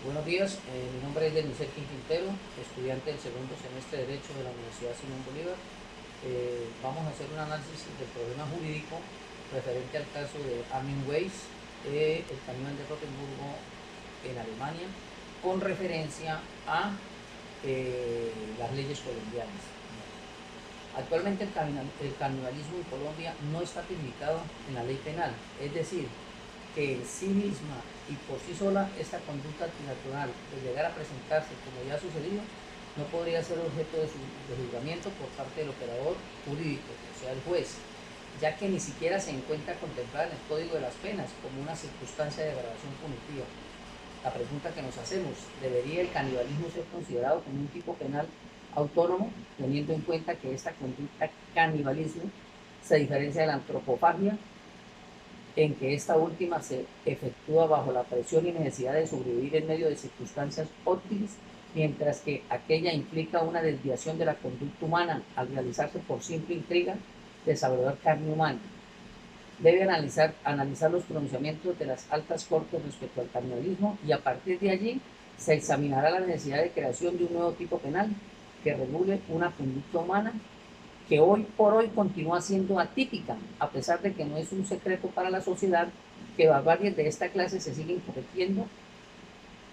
Buenos días, mi nombre es Denis Elkin Quintero, estudiante del segundo semestre de Derecho de la Universidad Simón Bolívar. Vamos a hacer un análisis del problema jurídico referente al caso de Armin Weiss, el cañón de Rotenburgo en Alemania, con referencia a las leyes colombianas. Actualmente el canibalismo en Colombia no está tipificado en la ley penal, es decir, que en sí misma y por sí sola esta conducta antinatural de llegar a presentarse como ya ha sucedido no podría ser objeto de juzgamiento por parte del operador jurídico, o sea el juez, ya que ni siquiera se encuentra contemplada en el Código de las Penas como una circunstancia de agravación punitiva. La pregunta que nos hacemos: ¿debería el canibalismo ser considerado como un tipo penal autónomo, teniendo en cuenta que esta conducta canibalismo se diferencia de la antropofagia, en que esta última se efectúa bajo la presión y necesidad de sobrevivir en medio de circunstancias óptimas, mientras que aquella implica una desviación de la conducta humana al realizarse por simple intriga de saborear carne humana? Debe analizar los pronunciamientos de las altas cortes respecto al canibalismo, y a partir de allí se examinará la necesidad de creación de un nuevo tipo penal que regule una conducta humana que hoy por hoy continúa siendo atípica, a pesar de que no es un secreto para la sociedad que barbaries de esta clase se siguen cometiendo.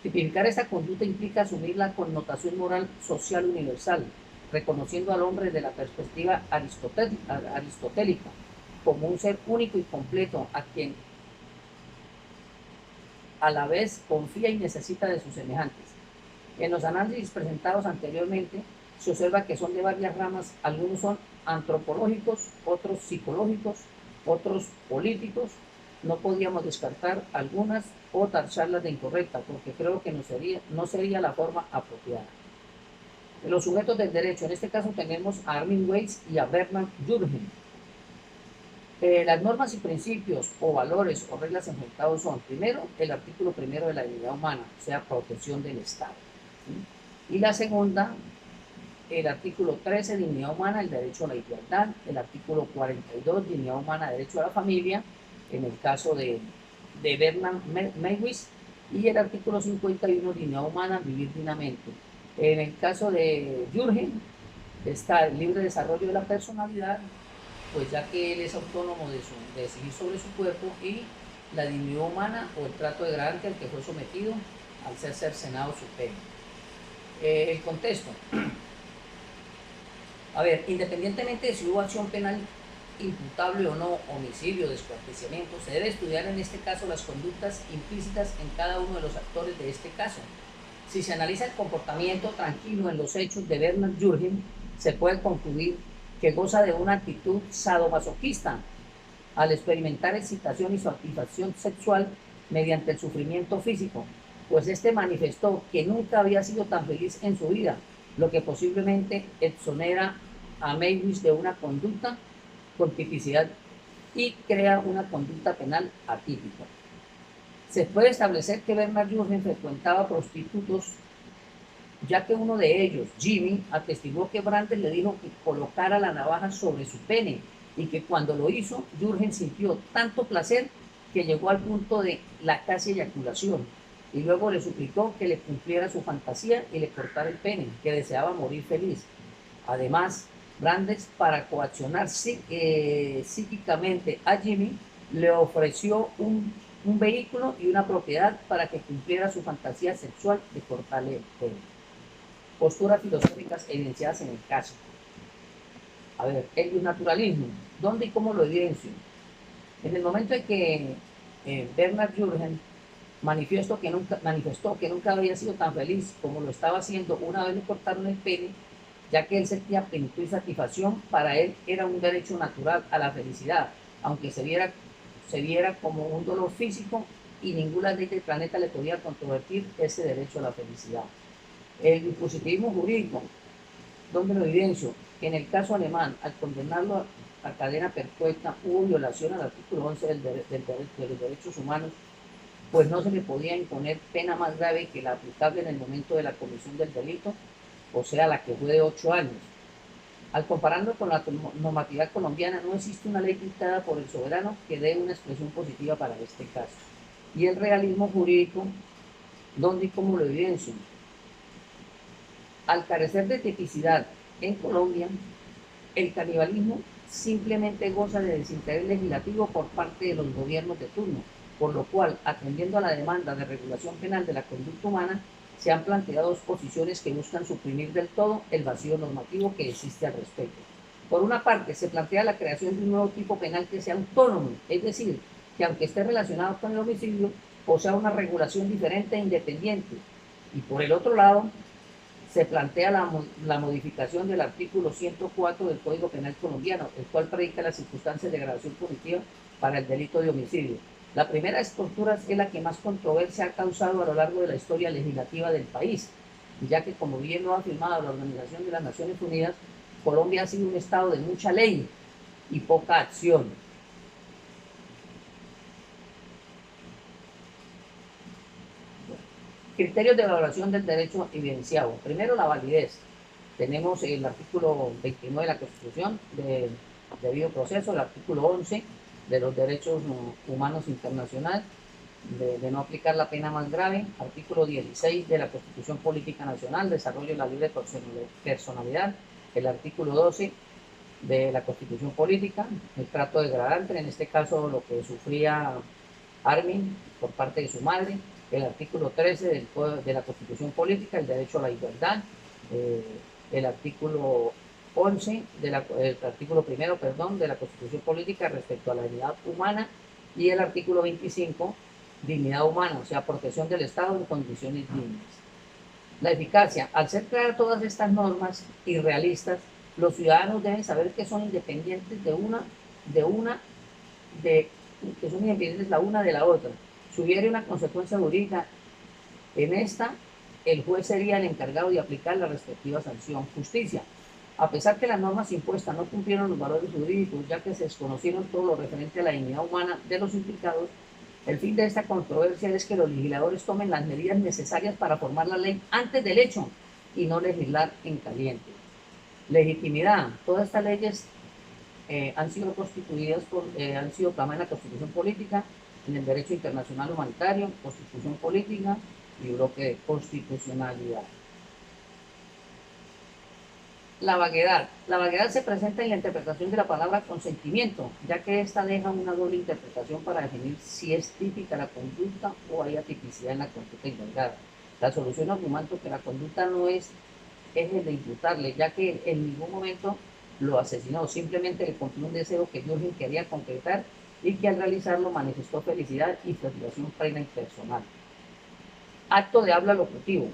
Tipificar esta conducta implica asumir la connotación moral social universal, reconociendo al hombre desde la perspectiva aristotélica como un ser único y completo a quien a la vez confía y necesita de sus semejantes. En los análisis presentados anteriormente se observa que son de varias ramas: algunos son antropológicos, otros psicológicos, otros políticos. No podíamos descartar algunas o tacharlas de incorrecta, porque creo que no sería la forma apropiada. Los sujetos del derecho, en este caso tenemos a Armin Weiss y a Bernard Jürgen. Las normas y principios o valores o reglas enfrentados son: primero, el artículo primero de la dignidad humana, o sea, protección del Estado, ¿sí? Y la segunda, el artículo 13, dignidad humana, el derecho a la igualdad; el artículo 42, dignidad humana, derecho a la familia, en el caso de Bernard Meiwis; y el artículo 51, dignidad humana, vivir dignamente. En el caso de Jürgen está el libre desarrollo de la personalidad, pues ya que él es autónomo de decidir sobre su cuerpo; y la dignidad humana o el trato degradante al que fue sometido al ser cercenado su pena. El contexto. A ver, independientemente de si hubo acción penal imputable o no, homicidio, descuartizamiento, se debe estudiar en este caso las conductas implícitas en cada uno de los actores de este caso. Si se analiza el comportamiento tranquilo en los hechos de Bernard Jürgen, se puede concluir que goza de una actitud sadomasoquista al experimentar excitación y satisfacción sexual mediante el sufrimiento físico, pues este manifestó que nunca había sido tan feliz en su vida, lo que posiblemente exonera a Meiwis de una conducta con tipicidad y crea una conducta penal atípica. Se puede establecer que Bernard Jürgen frecuentaba prostitutos, ya que uno de ellos, Jimmy, atestiguó que Brandes le dijo que colocara la navaja sobre su pene, y que cuando lo hizo, Jürgen sintió tanto placer que llegó al punto de la casi eyaculación, y luego le suplicó que le cumpliera su fantasía y le cortara el pene, que deseaba morir feliz. Además, Brandes, para coaccionar psíquicamente a Jimmy, le ofreció un vehículo y una propiedad para que cumpliera su fantasía sexual de cortarle el pene. Posturas filosóficas evidenciadas en el caso. A ver, el naturalismo, ¿dónde y cómo lo evidencio? En el momento en que Bernard Jürgen manifestó que nunca había sido tan feliz como lo estaba haciendo una vez le cortaron el pene, ya que él sentía plenitud y satisfacción. Para él era un derecho natural a la felicidad, aunque se viera como un dolor físico, y ninguna ley del planeta le podía controvertir ese derecho a la felicidad. El dispositivismo jurídico, ¿dónde lo evidencio? En el caso alemán, al condenarlo a cadena perpetua, hubo violación al artículo 11 de los derechos humanos, pues no se le podía imponer pena más grave que la aplicable en el momento de la comisión del delito, o sea, la que fue de 8 años. Al compararlo con la normatividad colombiana, no existe una ley dictada por el soberano que dé una expresión positiva para este caso. Y el realismo jurídico ¿Dónde y cómo lo evidencio? Al carecer de tipicidad en Colombia, el canibalismo simplemente goza de desinterés legislativo por parte de los gobiernos de turno, por lo cual, atendiendo a la demanda de regulación penal de la conducta humana, se han planteado dos posiciones que buscan suprimir del todo el vacío normativo que existe al respecto. Por una parte, se plantea la creación de un nuevo tipo penal que sea autónomo, es decir, que aunque esté relacionado con el homicidio, posea una regulación diferente e independiente. Y por el otro lado, se plantea la modificación del artículo 104 del Código Penal colombiano, el cual predica las circunstancias de agravación punitiva para el delito de homicidio. La primera de estas posturas es la que más controversia ha causado a lo largo de la historia legislativa del país, ya que, como bien lo ha afirmado la Organización de las Naciones Unidas, Colombia ha sido un estado de mucha ley y poca acción. Criterios de valoración del derecho evidenciado. Primero, la validez. Tenemos el artículo 29 de la Constitución de debido proceso, el artículo 11 de los derechos humanos internacionales, de no aplicar la pena más grave, artículo 16 de la Constitución Política Nacional, desarrollo de la libre personalidad, el artículo 12 de la Constitución Política, el trato degradante, en este caso lo que sufría Armin por parte de su madre, el artículo 13 de la Constitución Política, el derecho a la igualdad, el artículo 11, el artículo primero, perdón, de la Constitución Política respecto a la dignidad humana, y el artículo 25, dignidad humana, o sea, protección del Estado en condiciones dignas. La eficacia. Al ser creadas todas estas normas irrealistas, los ciudadanos deben saber que son independientes que son independientes la una de la otra. Si hubiera una consecuencia jurídica en esta, el juez sería el encargado de aplicar la respectiva sanción. Justicia. A pesar que las normas impuestas no cumplieron los valores jurídicos, ya que se desconocieron todo lo referente a la dignidad humana de los implicados, el fin de esta controversia es que los legisladores tomen las medidas necesarias para formar la ley antes del hecho y no legislar en caliente. Legitimidad. Todas estas leyes han sido constituidas han sido plasmadas en la Constitución Política, en el Derecho Internacional Humanitario, Constitución Política y Bloque de Constitucionalidad. La vaguedad. La vaguedad se presenta en la interpretación de la palabra consentimiento, ya que esta deja una doble interpretación para definir si es típica la conducta o hay atipicidad en la conducta indagada. La solución argumenta que la conducta no es el de imputarle, ya que en ningún momento lo asesinó, simplemente le cumplió un deseo que Jürgen quería concretar y que al realizarlo manifestó felicidad y satisfacción plena y personal. Acto de habla locutivo.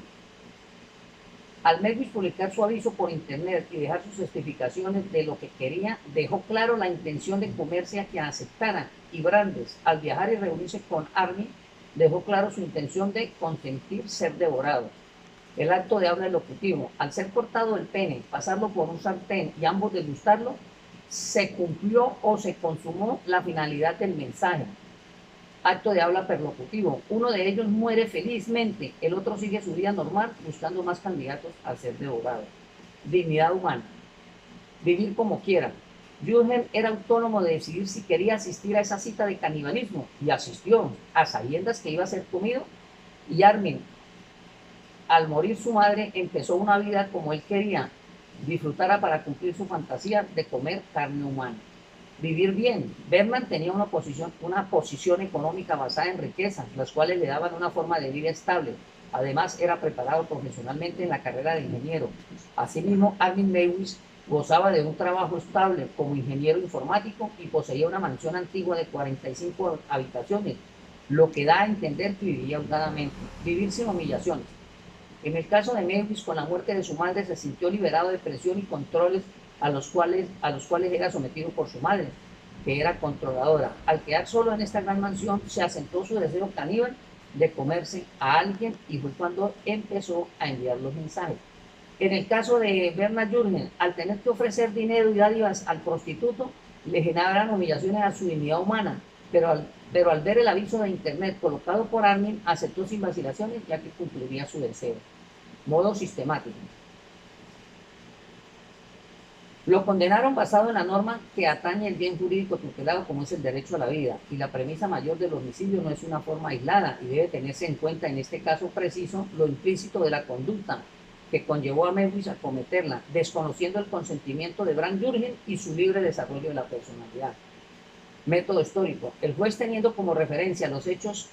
Al Melvis publicar su aviso por internet y dejar sus especificaciones de lo que quería, dejó claro la intención de comerse a quien aceptara, y Brandes, al viajar y reunirse con Armin, dejó claro su intención de consentir ser devorado. El acto de habla locutivo. Al ser cortado el pene, pasarlo por un sartén y ambos degustarlo, se cumplió o se consumó la finalidad del mensaje. Acto de habla perlocutivo. Uno de ellos muere felizmente, el otro sigue su vida normal buscando más candidatos a ser devorado. Dignidad humana. Vivir como quiera. Jürgen era autónomo de decidir si quería asistir a esa cita de canibalismo y asistió a sabiendas que iba a ser comido, y Armin, al morir su madre, empezó una vida como él quería, disfrutara para cumplir su fantasía de comer carne humana. Vivir bien. Berman tenía una posición económica basada en riquezas, las cuales le daban una forma de vida estable. Además, era preparado profesionalmente en la carrera de ingeniero. Asimismo, Armin Meiwis gozaba de un trabajo estable como ingeniero informático y poseía una mansión antigua de 45 habitaciones, lo que da a entender que vivía holgadamente. Vivir sin humillaciones. En el caso de Meiwis, con la muerte de su madre, se sintió liberado de presión y controles a los cuales era sometido por su madre, que era controladora. Al quedar solo en esta gran mansión, se asentó su deseo caníbal de comerse a alguien, y fue cuando empezó a enviar los mensajes. En el caso de Bernard Jürgen, al tener que ofrecer dinero y dádivas al prostituto, le generaban humillaciones a su dignidad humana, pero al ver el aviso de internet colocado por Armin, aceptó sin vacilaciones, ya que cumpliría su deseo. Modo sistemático. Lo condenaron basado en la norma que atañe el bien jurídico tutelado como es el derecho a la vida, y la premisa mayor del homicidio no es una forma aislada y debe tenerse en cuenta en este caso preciso lo implícito de la conducta que conllevó a Memphis a cometerla, desconociendo el consentimiento de Bram Jürgen y su libre desarrollo de la personalidad. Método histórico. El juez, teniendo como referencia los hechos,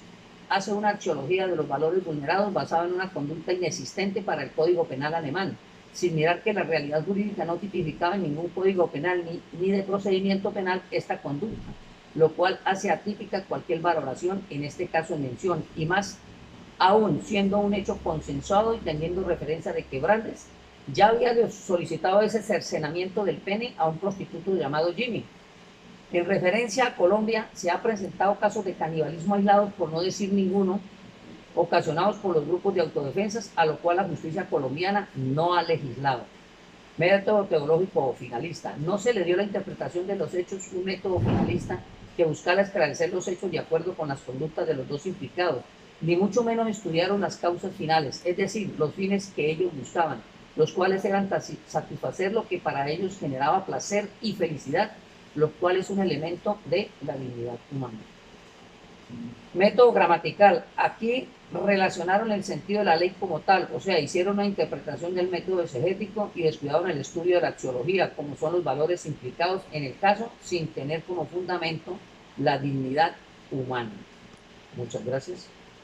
hace una axiología de los valores vulnerados basada en una conducta inexistente para el Código Penal alemán, sin mirar que la realidad jurídica no tipificaba en ningún código penal ni de procedimiento penal esta conducta, lo cual hace atípica cualquier valoración, en este caso en mención, y más aún siendo un hecho consensuado y teniendo referencia de que Brandes ya había solicitado ese cercenamiento del pene a un prostituto llamado Jimmy. En referencia a Colombia, se ha presentado casos de canibalismo aislados, por no decir ninguno, ocasionados por los grupos de autodefensas, a lo cual la justicia colombiana no ha legislado. Método teológico finalista. No se le dio la interpretación de los hechos un método finalista que buscara esclarecer los hechos de acuerdo con las conductas de los dos implicados, ni mucho menos estudiaron las causas finales, es decir, los fines que ellos buscaban, los cuales eran satisfacer lo que para ellos generaba placer y felicidad, lo cual es un elemento de la dignidad humana. Método gramatical. Aquí relacionaron el sentido de la ley como tal, o sea, hicieron una interpretación del método exegético y descuidaron el estudio de la axiología, como son los valores implicados en el caso, sin tener como fundamento la dignidad humana. Muchas gracias.